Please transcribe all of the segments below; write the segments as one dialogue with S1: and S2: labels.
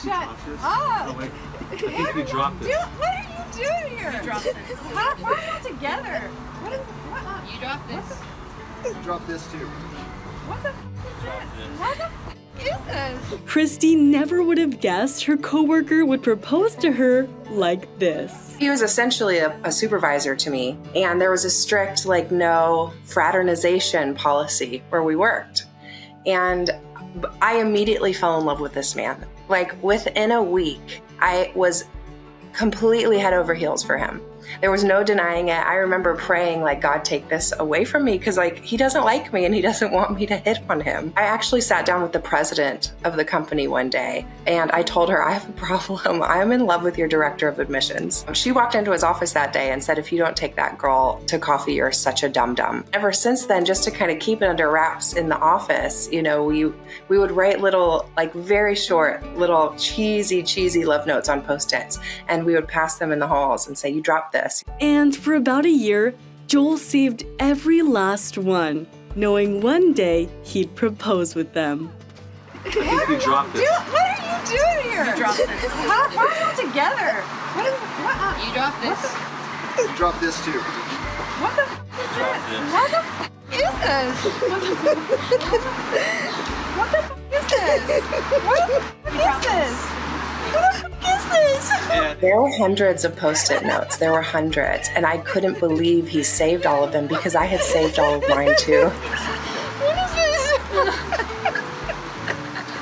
S1: Shut up!
S2: I think you dropped it.
S1: What are you doing here?
S3: You dropped this.
S1: How are we all together? What?
S3: You dropped this.
S4: You dropped this too.
S1: What the f is this? What the f is this?
S5: Christy never would have guessed her coworker would propose to her like this.
S6: He was essentially a supervisor to me, and there was a strict, no fraternization policy where we worked. And I immediately fell in love with this man. Within a week, I was completely head over heels for him. There was no denying it. I remember praying, God, take this away from me, because he doesn't like me and he doesn't want me to hit on him. I actually sat down with the president of the company one day and I told her, I have a problem. I'm in love with your director of admissions. She walked into his office that day and said, if you don't take that girl to coffee, you're such a dum-dum. Ever since then, just to kind of keep it under wraps in the office, we would write little, very short, little cheesy love notes on Post-its, and we would pass them in the halls and say, you dropped this.
S5: And for about a year, Joel saved every last one, knowing one day he'd propose with them.
S2: I think you dropped it.
S1: What are you doing here?
S3: You dropped this.
S1: How are we all together?
S3: You dropped this.
S4: You dropped this too.
S1: What the f is this? What the f is this? What the f is this? What the f is this? What the f is this?
S6: There were hundreds of Post-it notes. There were hundreds. And I couldn't believe he saved all of them because I had saved all of mine too.
S1: What is this?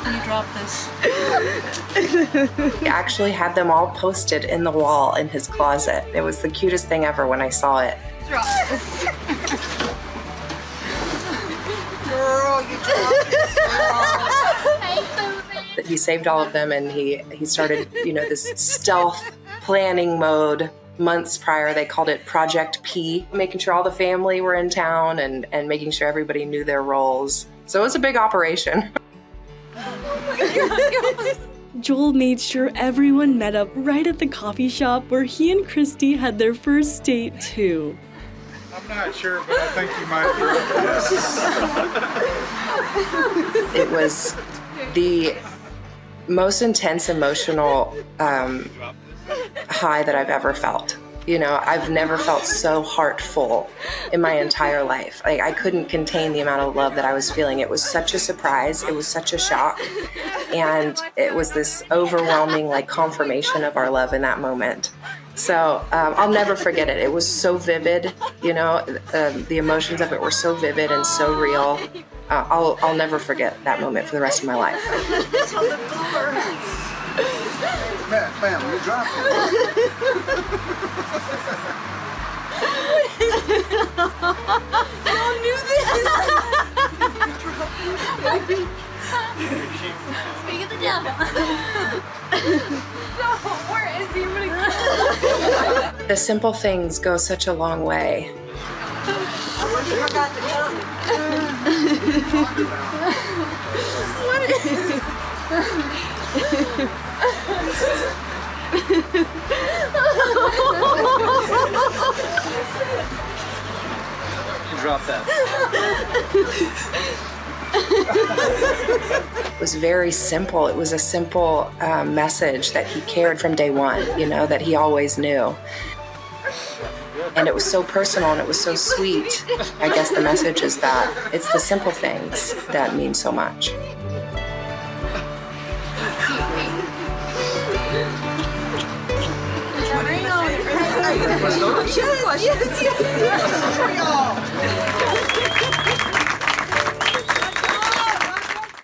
S3: You dropped this.
S6: He actually had them all posted in the wall in his closet. It was the cutest thing ever when I saw it.
S1: Drop this. Girl, you dropped this.
S6: He saved all of them, and he started, this stealth planning mode. Months prior, they called it Project P, making sure all the family were in town and making sure everybody knew their roles. So it was a big operation.
S5: Joel made sure everyone met up right at the coffee shop where he and Christy had their first date too.
S4: I'm not sure, but I think you might be.
S6: It was the most intense emotional high that I've ever felt. I've never felt so heartful in my entire life. I couldn't contain the amount of love that I was feeling. It was such a surprise. It was such a shock. And it was this overwhelming confirmation of our love in that moment. So I'll never forget it. It was so vivid, the emotions of it were so vivid and so real. I'll never forget that moment for the rest of my life.
S1: It's on the floor.
S4: Ma'am, you dropped it.
S1: Y'all knew this.
S3: Speak of the devil.
S1: No, where is he?
S6: The simple things go such a long way.
S1: What is
S2: You dropped that.
S6: It was very simple. It was a simple message that he cared from day one, that he always knew. And it was so personal and it was so sweet. I guess the message is that it's the simple things that mean so much.
S1: Yes.